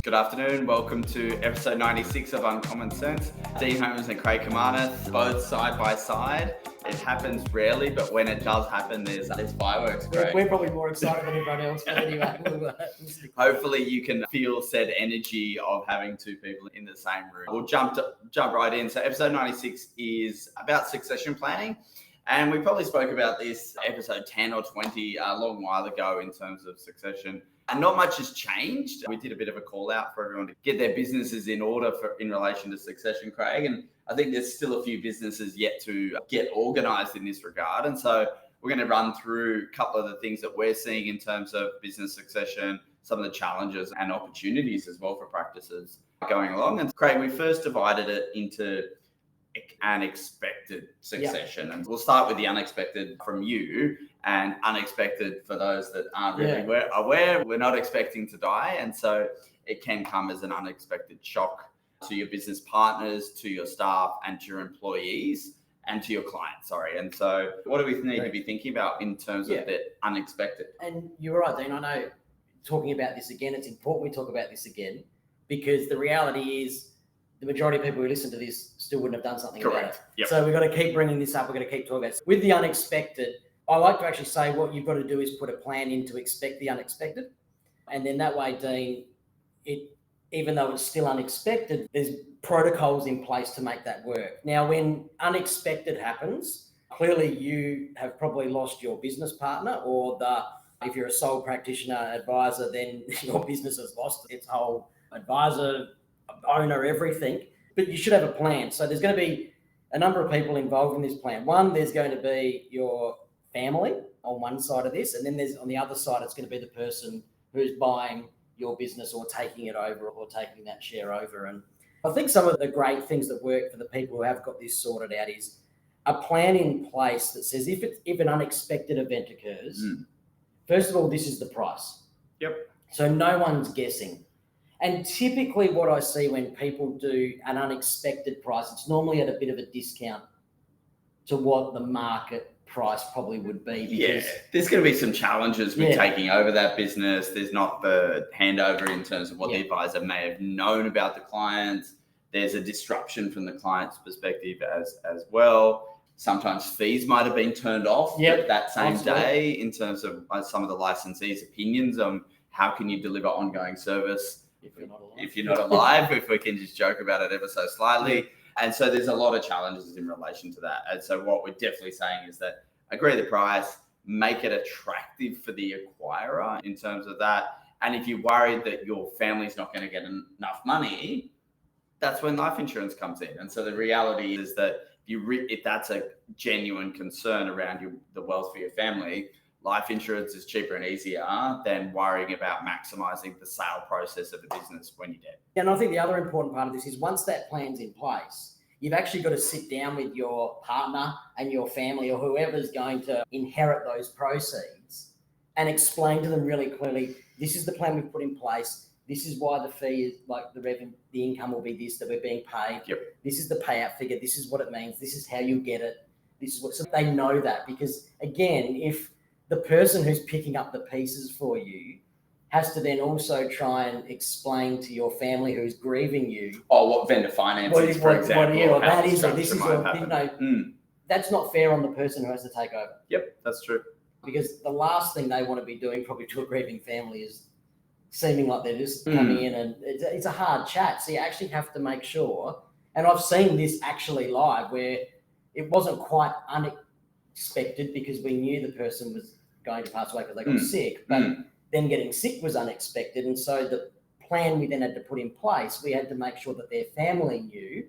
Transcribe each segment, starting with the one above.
Good afternoon. Welcome to episode 96 of UncommonCents. Dean Holmes and Craig Kamarth, both side by side. It happens rarely, but when it does happen, there's fireworks. Craig. We're probably more excited than everyone else, but anyway. Hopefully you can feel said energy of having two people in the same room. We'll jump right in. So episode 96 is about succession planning. And we probably spoke about this episode 10 or 20 a long while ago in terms of succession. And not much has changed. We did a bit of a call out for everyone to get their businesses in order in relation to succession, Craig. And I think there's still a few businesses yet to get organised in this regard. And so we're going to run through a couple of the things that we're seeing in terms of business succession, some of the challenges and opportunities as well for practices going along. And Craig, we first divided it into unexpected succession. And we'll start with the unexpected from you, and unexpected for those that aren't really aware. We're not expecting to die. And so it can come as an unexpected shock to your business partners, to your staff, and to your employees, and to your clients. And so what do we need to be thinking about in terms of the unexpected? And you're right, Dean. I know talking about this again, it's important we talk about this again, because the reality is the majority of people who listen to this still wouldn't have done something about it. Yep. So we've got to keep bringing this up. We've got to keep talking about it. With the unexpected, I like to actually say what you've got to do is put a plan in to expect the unexpected. And then that way, Dean, even though it's still unexpected, there's protocols in place to make that work. Now, when unexpected happens, clearly you have probably lost your business partner, or if you're a sole practitioner advisor, then your business has lost its whole advisor, owner, everything. But you should have a plan. So there's going to be a number of people involved in this plan. One, there's going to be your family on one side of this, and then there's on the other side, it's going to be the person who's buying your business or taking it over or taking that share over. And I think some of the great things that work for the people who have got this sorted out is a plan in place that says if an unexpected event occurs, first of all, this is the price. Yep. So no one's guessing. And typically what I see when people do an unexpected price, it's normally at a bit of a discount to what the market price probably would be. Because there's going to be some challenges with taking over that business. There's not the handover in terms of what the advisor may have known about the clients. There's a disruption from the client's perspective as well. Sometimes fees might have been turned off that same day in terms of some of the licensees' opinions on how can you deliver ongoing service if you're not alive, if we can just joke about it ever so slightly. And so there's a lot of challenges in relation to that. And so what we're definitely saying is that agree the price, make it attractive for the acquirer in terms of that. And if you're worried that your family's not going to get enough money, that's when life insurance comes in. And so the reality is that if that's a genuine concern around the wealth for your family, life insurance is cheaper and easier than worrying about maximizing the sale process of a business when you're dead. And I think the other important part of this is once that plan's in place, you've actually got to sit down with your partner and your family or whoever's going to inherit those proceeds and explain to them really clearly, this is the plan we've put in place. This is why the fee is like the revenue, the income will be this that we're being paid. Yep. This is the payout figure. This is what it means. This is how you get it. This is what, so they know that, because again, if the person who's picking up the pieces for you has to then also try and explain to your family who's grieving you. What vendor finance is, for example. That's not fair on the person who has to take over. Yep, that's true. Because the last thing they want to be doing probably to a grieving family is seeming like they're just coming in, and it's a hard chat. So you actually have to make sure, and I've seen this actually live where it wasn't quite unexpected because we knew the person was going to pass away because they got sick, but then getting sick was unexpected. And so the plan we then had to put in place, we had to make sure that their family knew.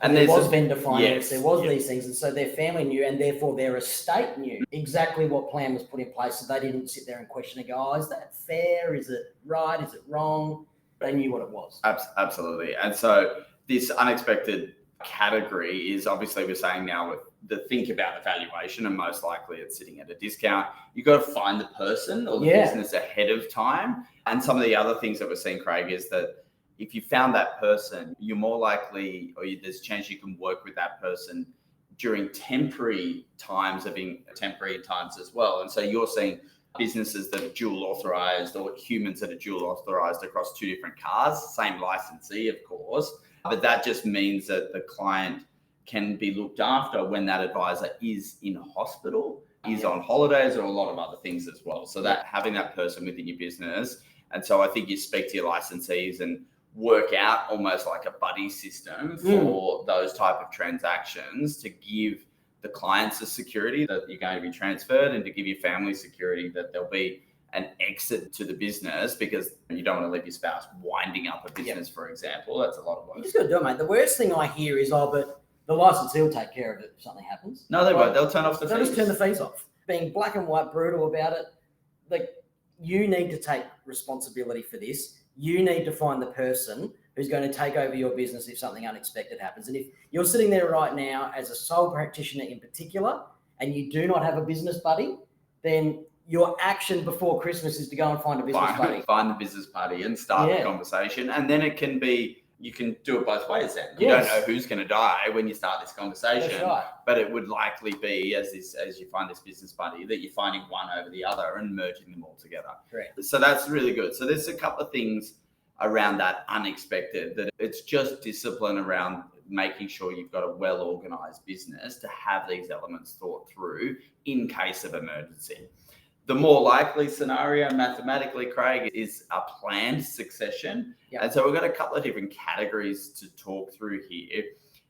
And there was vendor finance, there was these things. And so their family knew, and therefore their estate knew exactly what plan was put in place. So they didn't sit there and question and go, oh, is that fair? Is it right? Is it wrong? They knew what it was. Absolutely. And so this unexpected category is obviously, we're saying now with the think about the valuation, and most likely it's sitting at a discount. You've got to find the person or the business ahead of time. And some of the other things that we're seeing, Craig, is that if you found that person, you're more likely, or there's a chance you can work with that person during temporary times as well. And so you're seeing businesses that are dual authorized or humans that are dual authorized across two different cars, same licensee, of course. But that just means that the client can be looked after when that advisor is in hospital, is on holidays, or a lot of other things as well. So that having that person within your business. And so I think you speak to your licensees and work out almost like a buddy system for those type of transactions to give the clients the security that you're going to be transferred, and to give your family security that there'll be an exit to the business, because you don't want to leave your spouse winding up a business, for example. That's a lot of work. You just got to do it, mate. The worst thing I hear is, but the licensee will take care of it if something happens. No, they won't. They'll turn off the fees. They'll just turn the fees off. Being black and white brutal about it, like, you need to take responsibility for this. You need to find the person who's going to take over your business if something unexpected happens. And if you're sitting there right now as a sole practitioner in particular, and you do not have a business buddy, then your action before Christmas is to go and find a business buddy. Find the business buddy and start the conversation. And then it can be, you can do it both ways then. You don't know who's going to die when you start this conversation. That's right. But it would likely be, as you find this business buddy, that you're finding one over the other and merging them all together. Correct. So that's really good. So there's a couple of things around that unexpected, that it's just discipline around making sure you've got a well-organized business to have these elements thought through in case of emergency. The more likely scenario mathematically, Craig, is a planned succession. Yep. And so we've got a couple of different categories to talk through here.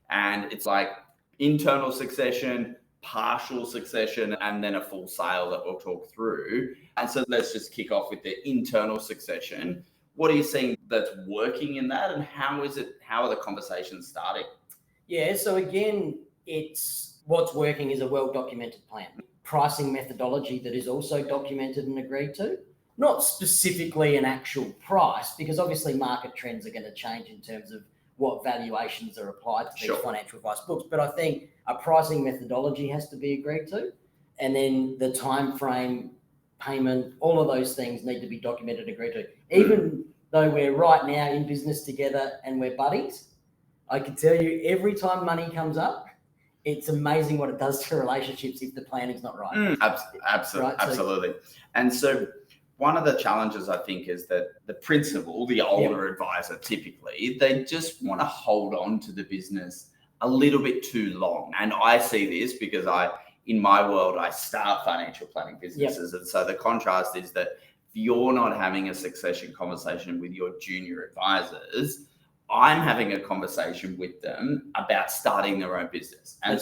And it's like internal succession, partial succession, and then a full sale that we'll talk through. And so let's just kick off with the internal succession. What are you seeing that's working in that, and how are the conversations starting? Yeah, so again, it's what's working is a well-documented plan. Pricing methodology that is also documented and agreed to. Not specifically an actual price, because obviously market trends are going to change in terms of what valuations are applied to these financial advice books. But I think a pricing methodology has to be agreed to. And then the time frame, payment, all of those things need to be documented and agreed to. Even though we're right now in business together and we're buddies, I can tell you every time money comes up, it's amazing what it does to relationships if the planning's not right. Absolutely. Right? Absolutely. And so one of the challenges, I think, is that the principal, the older advisor, typically, they just want to hold on to the business a little bit too long. And I see this because in my world, I start financial planning businesses. And so the contrast is that if you're not having a succession conversation with your junior advisors, I'm having a conversation with them about starting their own business. And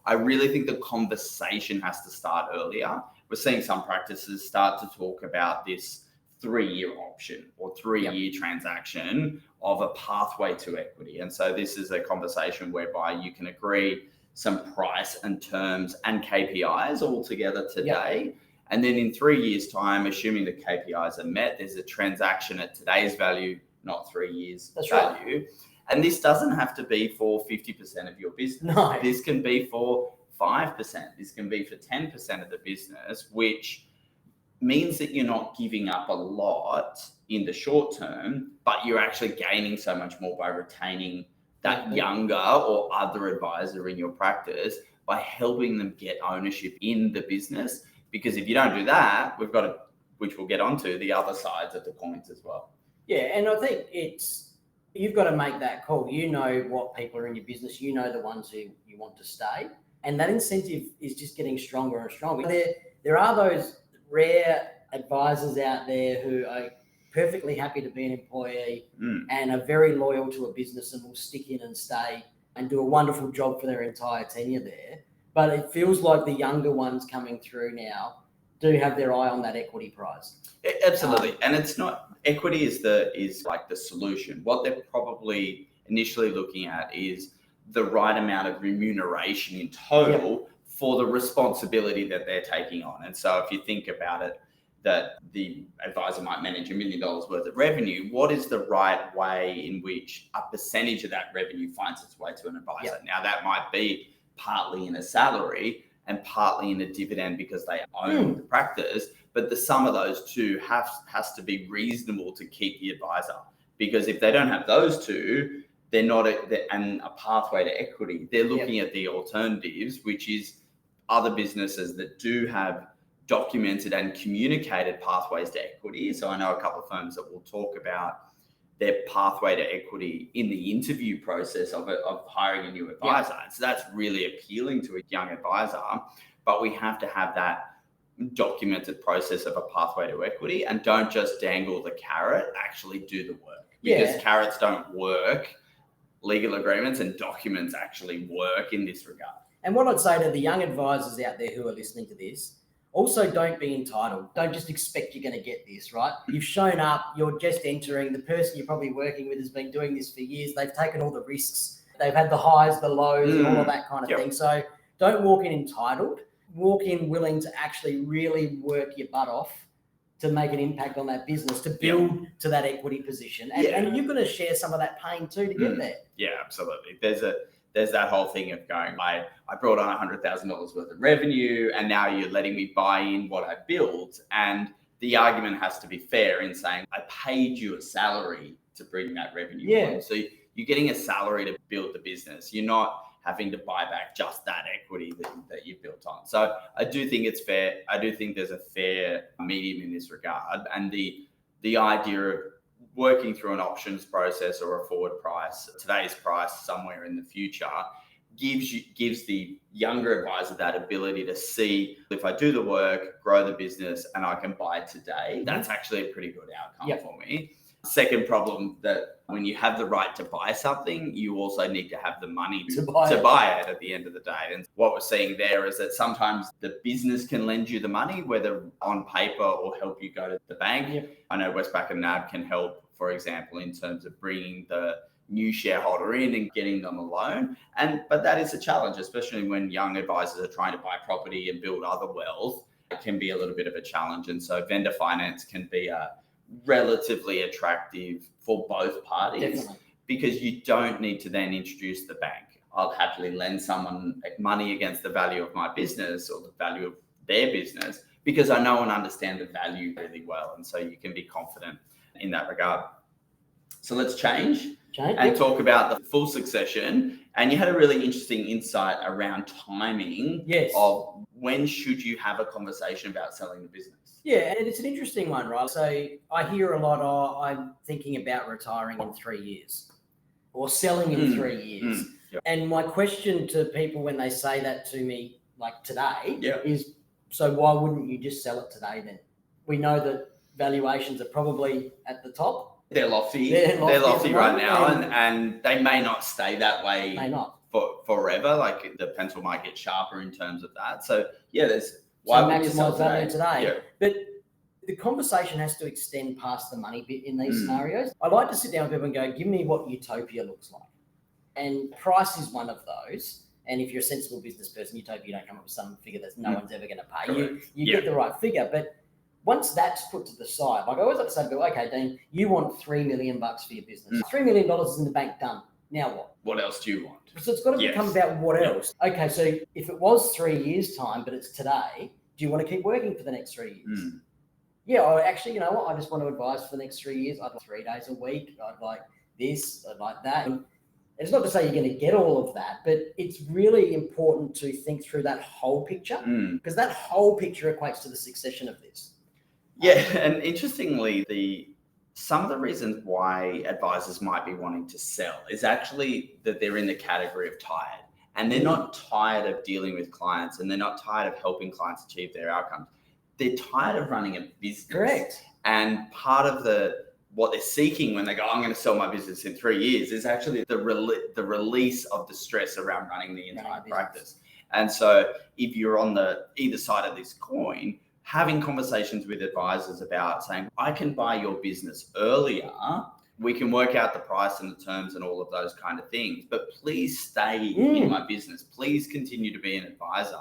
I really think the conversation has to start earlier. We're seeing some practices start to talk about this 3-year option or 3-year transaction of a pathway to equity. And so this is a conversation whereby you can agree some price and terms and KPIs all together today. And then in 3 years' time, assuming the KPIs are met, there's a transaction at today's value, not 3 years value. Right. And this doesn't have to be for 50% of your business. No. This can be for 5%. This can be for 10% of the business, which means that you're not giving up a lot in the short term, but you're actually gaining so much more by retaining that younger or other advisor in your practice by helping them get ownership in the business. Because if you don't do that, we've got which we'll get onto, the other sides of the coins as well. Yeah, and I think you've got to make that call. You know what people are in your business. You know the ones who you want to stay. And that incentive is just getting stronger and stronger. There are those rare advisors out there who are perfectly happy to be an employee and are very loyal to a business and will stick in and stay and do a wonderful job for their entire tenure there. But it feels like the younger ones coming through now do have their eye on that equity prize. Absolutely. And it's not, equity is like the solution. What they're probably initially looking at is the right amount of remuneration in total for the responsibility that they're taking on. And so if you think about it, that the advisor might manage $1 million worth of revenue, what is the right way in which a percentage of that revenue finds its way to an advisor? Now that might be partly in a salary and partly in a dividend because they own the practice, but the sum of those two has to be reasonable to keep the advisor. Because if they don't have those two, they're not and a pathway to equity. They're looking at the alternatives, which is other businesses that do have documented and communicated pathways to equity. So I know a couple of firms that will talk about their pathway to equity in the interview process of hiring a new advisor. So that's really appealing to a young advisor, but we have to have that documented process of a pathway to equity, and don't just dangle the carrot, actually do the work, because carrots don't work. Legal agreements and documents actually work in this regard. And what I'd say to the young advisors out there who are listening to this, also don't be entitled. Don't just expect you're going to get this, right? You've shown up, you're just entering. The person you're probably working with has been doing this for years. They've taken all the risks. They've had the highs, the lows, and all of that kind of thing. So don't walk in entitled. Walk in willing to actually really work your butt off to make an impact on that business, to build to that equity position. And you're going to share some of that pain too to get there. Yeah, absolutely. There's that whole thing of going, I brought on $100,000 worth of revenue, and now you're letting me buy in what I built. And the argument has to be fair in saying, I paid you a salary to bring that revenue on. So you're getting a salary to build the business. You're not having to buy back just that equity that you built on. So I do think it's fair. I do think there's a fair medium in this regard. And the idea of working through an options process or a forward price, today's price somewhere in the future, gives the younger advisor that ability to see, if I do the work, grow the business, and I can buy today, that's actually a pretty good outcome for me. Second problem, that when you have the right to buy something, you also need to have the money to buy it at the end of the day. And what we're seeing there is that sometimes the business can lend you the money, whether on paper or help you go to the bank. I know Westpac and NAB can help, for example, in terms of bringing the new shareholder in and getting them a loan. But that is a challenge, especially when young advisors are trying to buy property and build other wealth. It can be a little bit of a challenge. And so vendor finance can be a relatively attractive for both parties, because you don't need to then introduce the bank. I'll happily lend someone money against the value of my business or the value of their business, because I know and understand the value really well. And so you can be confident in that regard. So let's change and talk about the full succession. And you had a really interesting insight around timing of when should you have a conversation about selling the business. Yeah, and it's an interesting one, right? So I hear a lot, I'm thinking about retiring in 3 years or selling in 3 years. And my question to people when they say that to me, like today, is, so why wouldn't you just sell it today then? We know that valuations are probably at the top. They're lofty. They're lofty right now, and they may not stay that way for forever. Like the pencil might get sharper in terms of that. So why maximize value today. But the conversation has to extend past the money bit in these scenarios. I like to sit down with people and go, give me what utopia looks like. And price is one of those. And if you're a sensible business person, utopia, you don't come up with some figure that no one's ever going to pay. You get the right figure. But once that's put to the side, like I always like to say to people, okay, Dean, you want $3 million for your business. $3 million is in the bank, done. Now what? What else do you want? So it's got to become about what else. Okay, so if it was 3 years' time, but it's today, do you want to keep working for the next 3 years? Actually, you know what? I just want to advise for the next 3 years. I'd like 3 days a week. I'd like this. I'd like that. And it's not to say you're going to get all of that, but it's really important to think through that whole picture, because that whole picture equates to the succession of this. And interestingly, some of the reasons why advisors might be wanting to sell is actually that they're in the category of tired, and they're not tired of dealing with clients, and they're not tired of helping clients achieve their outcomes. They're tired of running a business. Correct. And part of what they're seeking when they go, I'm going to sell my business in 3 years, is actually the release of the stress around running the entire practice. And so if you're on the either side of this coin, having conversations with advisors about saying, I can buy your business earlier, we can work out the price and the terms and all of those kind of things, but please stay in my business. Please continue to be an advisor.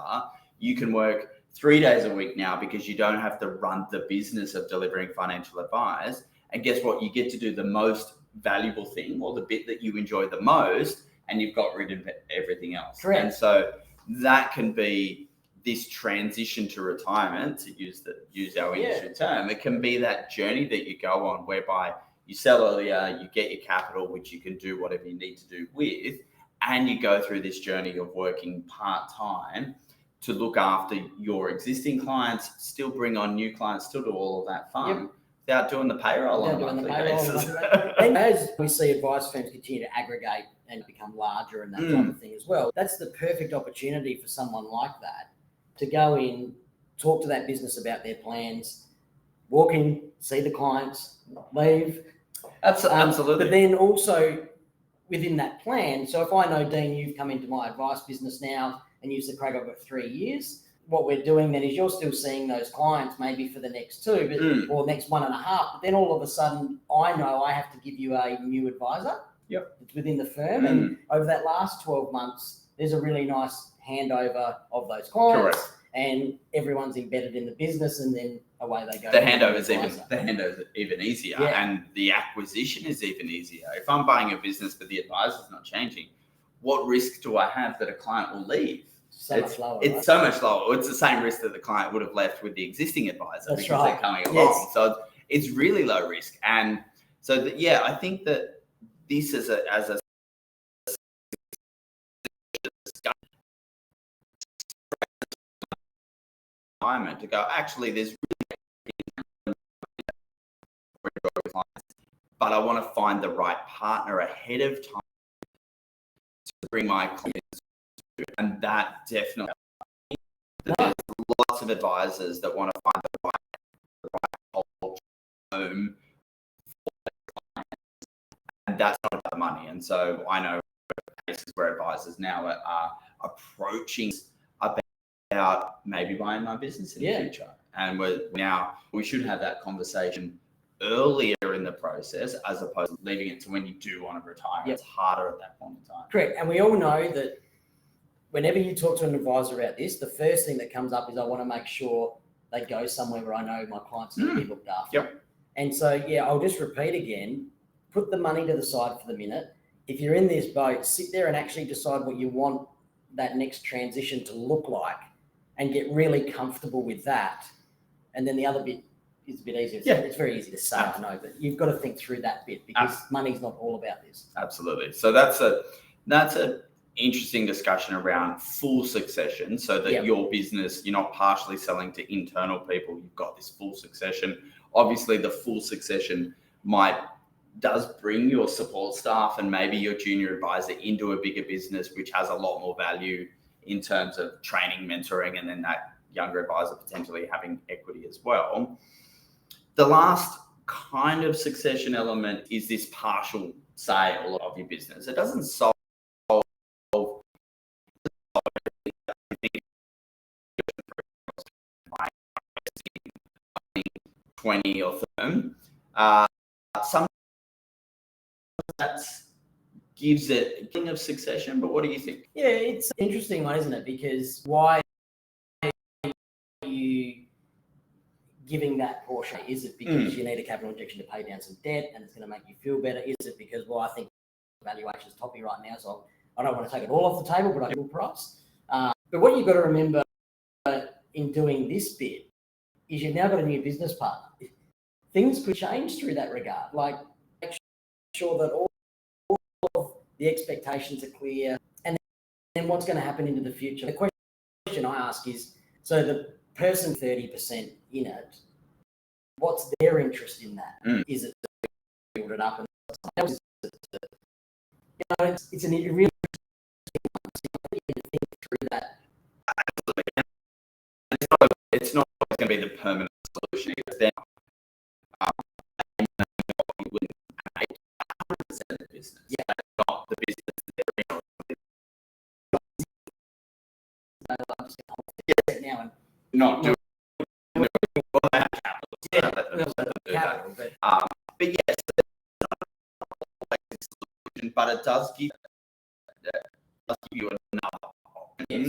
You can work 3 days a week now because you don't have to run the business of delivering financial advice. And guess what? You get to do the most valuable thing, or the bit that you enjoy the most, and you've got rid of everything else. Correct. And so that can be this transition to retirement, to use our industry term. It can be that journey that you go on, whereby you sell earlier, you get your capital, which you can do whatever you need to do with, and you go through this journey of working part-time to look after your existing clients, still bring on new clients, still do all of that fun without doing the payroll on a monthly basis. And as we see advice firms continue to aggregate and become larger and that type of thing as well, that's the perfect opportunity for someone like that to go in, talk to that business about their plans, walk in, see the clients, leave. Absolutely. But then also within that plan, so if I know, Dean, you've come into my advice business now and you said, Craig, I've got 3 years, what we're doing then is you're still seeing those clients maybe for the next 2 or next 1.5, but then all of a sudden I know I have to give you a new advisor. It's within the firm, and over that last 12 months, there's a really nice handover of those clients, and everyone's embedded in the business, and then away they go. The handover's even easier, and the acquisition is even easier. If I'm buying a business but the advisor's not changing, what risk do I have that a client will leave? Much lower. It's so much lower. It's the same risk that the client would have left with the existing advisor because they're coming along. So it's really low risk. And so, I think that this as a environment to go, actually, there's really clients, but I want to find the right partner ahead of time to bring my clients to. And that definitely, there's lots of advisors that want to find the right home for their clients, and that's not about the money. And so I know cases where advisors now are approaching about maybe buying my business in the future. And we should have that conversation earlier in the process as opposed to leaving it to when you do want to retire. It's harder at that point in time. Correct. And we all know that whenever you talk to an advisor about this, the first thing that comes up is I want to make sure they go somewhere where I know my clients will be looked after. And so, I'll just repeat again, put the money to the side for the minute. If you're in this boat, sit there and actually decide what you want that next transition to look like and get really comfortable with that. And then the other bit is a bit easier. It's very easy to say, I know, but you've got to think through that bit because money's not all about this. Absolutely. So that's a interesting discussion around full succession, so that your business, you're not partially selling to internal people, you've got this full succession. Obviously the full succession does bring your support staff and maybe your junior advisor into a bigger business, which has a lot more value in terms of training, mentoring, and then that younger advisor potentially having equity as well. The last kind of succession element is this partial sale of your business. It doesn't solve 20 or 30. Some that gives it a king of succession, but what do you think? Yeah, it's an interesting one, isn't it? Because why are you giving that portion? Is it because you need a capital injection to pay down some debt and it's going to make you feel better? Is it because, I think the valuation is toppy right now, so I don't want to take it all off the table, but I will price. But what you've got to remember in doing this bit is you've now got a new business partner. Things could change through that regard. Like, make sure that all of the expectations are clear, and then what's going to happen into the future. The question I ask is, so the person 30% in it, what's their interest in that? Is it to build it up and something else? It's an really think through that. It's not always going to be the permanent solution. Then you wouldn't make 100% of the business. Not the business they're in. Now and not doing capital. But yes, it's not always a solution, but it does give you another option.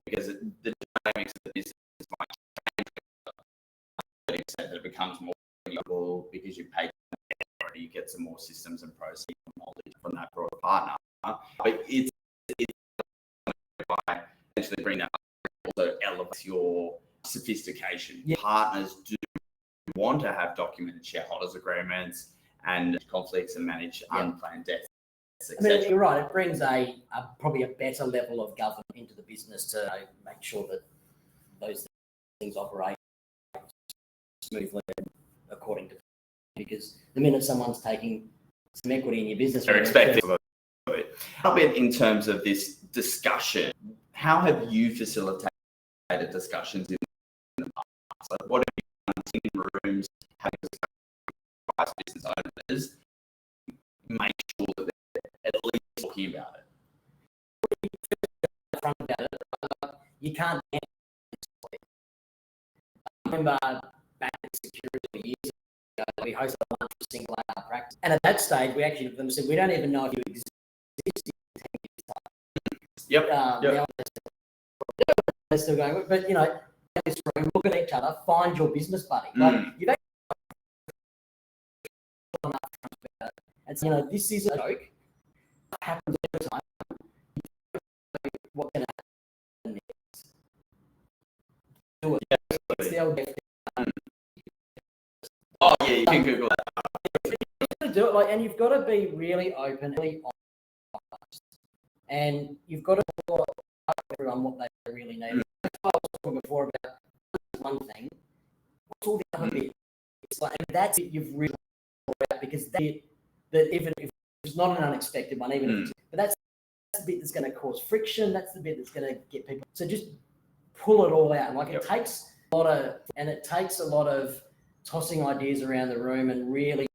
Because the dynamics of the business might change to the extent that it becomes more valuable because you pay you get some more systems and process knowledge from that broader partner. But it's by essentially bring that up, also elevates your sophistication. Partners do want to have documented shareholders agreements and conflicts and manage unplanned death I mean, you're right. It brings probably a better level of governance into the business to make sure that those things operate smoothly and according to, because the minute someone's taking some equity in your business, they're expecting a bit in terms of this discussion. How have you facilitated discussions in the past? Like, what have you done in rooms, having business owners, make sure that they're at least talking about it? You can't. I remember back in security years ago, we hosted a lunch for single hour practice, and at that stage, we actually said, we don't even know if you exist. Yep. Now they're still going, but in this room, look at each other, find your business buddy. Like you've actually and so, this is a joke. It happens every time. What's going to happen next? Do it. It's the old oh yeah, you can Google that. You've got to do it, and you've got to be really open, really honest, and you've got to tell everyone what they really need. That's what I was talking before about one thing. What's all the other bit? It's like, and that's it you've really thought about, because that even if it's not an unexpected one, but that's the bit that's going to cause friction. That's the bit that's going to get people. So just pull it all out. It takes a lot of tossing ideas around the room and really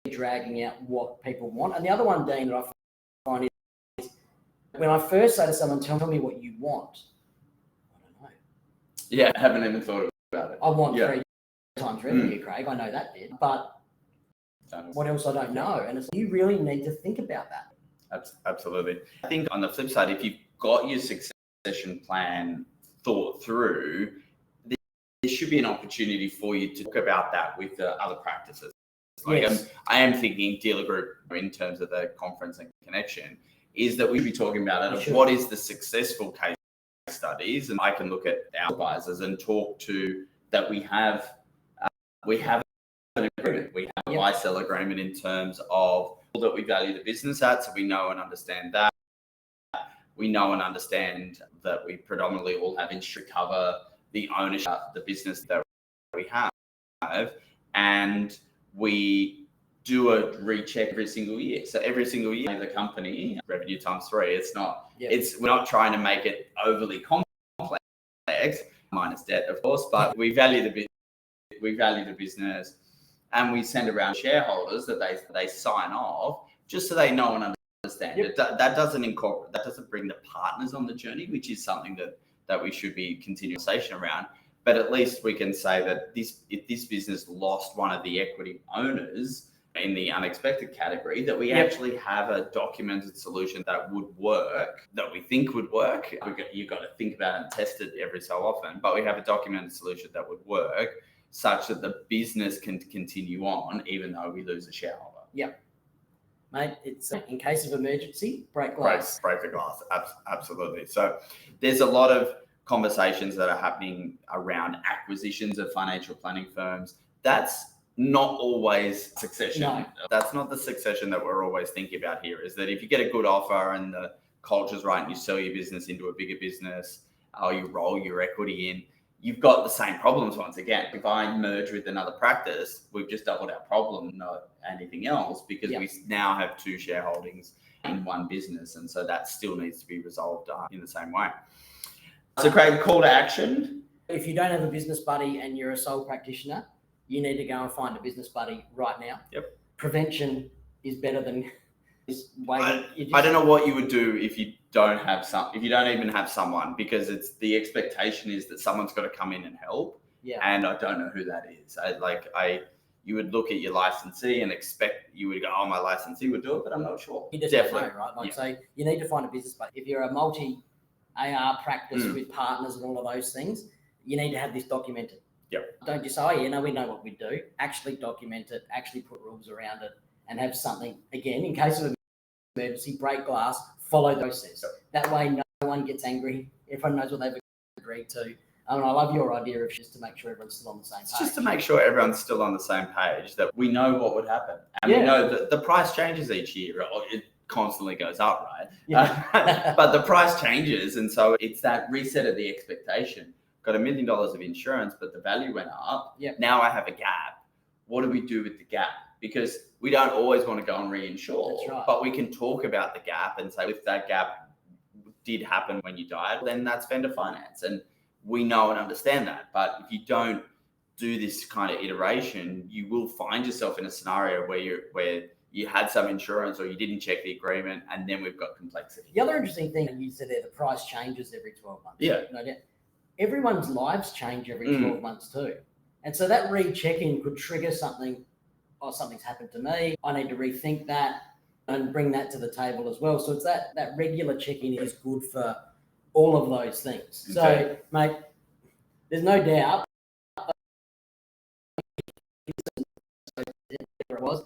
dragging out what people want. And the other one, Dean, that I find is when I first say to someone, tell me what you want, I don't know. Yeah, I haven't even thought about it. I want 3 times revenue, Craig. I know that bit. But what else I don't know? And you really need to think about that. Absolutely. I think on the flip side, if you've got your succession plan thought through, there should be an opportunity for you to talk about that with the other practices. I am thinking dealer group in terms of the conference and connection is that we'd be talking about it. What is the successful case studies? And I can look at our advisors and talk to that we have an agreement. We have a buy-sell agreement in terms of that we value the business at, so we know and understand that. We know and understand that we predominantly all have insurance cover, the ownership of the business that we have, and we do a recheck every single year. So every single year, the company revenue times 3. It's not. We're not trying to make it overly complex, minus debt, of course. But we value the business, and we send around shareholders that they sign off just so they know and understand it. That doesn't bring the partners on the journey, which is something that we should be continuing conversation around. But at least we can say that if this business lost one of the equity owners in the unexpected category, that we actually have a documented solution that would work, that we think would work. You've got to think about it and test it every so often, but we have a documented solution that would work such that the business can continue on even though we lose a shareholder. Yep. Mate, it's in case of emergency, break glass. Break the glass, absolutely. So there's a lot of conversations that are happening around acquisitions of financial planning firms. That's not always succession. No. That's not the succession that we're always thinking about here, is that if you get a good offer and the culture's right and you sell your business into a bigger business, or you roll your equity in, you've got the same problems once again. If I merge with another practice, we've just doubled our problem, not anything else, because we now have 2 shareholdings in one business. And so that still needs to be resolved in the same way. So Craig, call to action. If you don't have a business buddy and you're a sole practitioner, you need to go and find a business buddy right now. Yep. Prevention is better than I don't know what you would do if you don't even have someone, because it's the expectation is that someone's got to come in and help. Yeah. And I don't know who that is. You would look at your licensee and you would go, oh, my licensee would do it, but I'm not sure. You just definitely know, right? So you need to find a business buddy. If you're a multi-AR practice with partners and all of those things, you need to have this documented. Yep. Don't just say, we know what we do. Actually document it, actually put rules around it, and have something, again, in case of emergency, break glass, follow the process. That way no one gets angry. Everyone knows what they've agreed to. I love your idea of just to make sure everyone's still on the same page. Just to make sure everyone's still on the same page, that we know what would happen. And we know that the price changes each year. constantly goes up, right? Yeah. But the price changes. And so it's that reset of the expectation. Got $1 million of insurance, but the value went up. Yep. Now I have a gap. What do we do with the gap? Because we don't always want to go and reinsure, That's right. but we can talk about the gap and say, if that gap did happen when you died, then that's vendor finance. And we know and understand that. But if you don't do this kind of iteration, you will find yourself in a scenario where you had some insurance or you didn't check the agreement, and then we've got complexity. The other interesting thing you said there, the price changes every 12 months. Yeah. Everyone's lives change every 12 months too. And so that rechecking could trigger something, oh, something's happened to me. I need to rethink that and bring that to the table as well. So it's that regular check-in is good for all of those things. Okay. So, mate, there's no doubt. It was.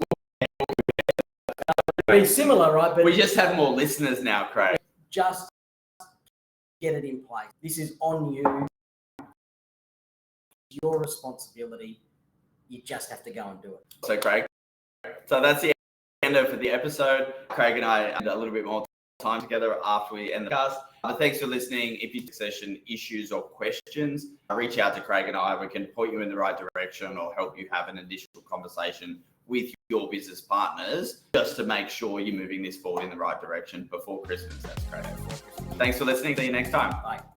Be similar, right? But We just have more listeners now, Craig. just get it in place. This is on you. It's your responsibility. You just have to go and do it. So, Craig, so that's the end of the episode. Craig and I had a little bit more time together after we end the cast. But thanks for listening. If you have session issues or questions, reach out to Craig and I. We can point you in the right direction or help you have an initial conversation with your business partners just to make sure you're moving this forward in the right direction before Christmas. That's great. Thanks for listening. See you next time. Bye.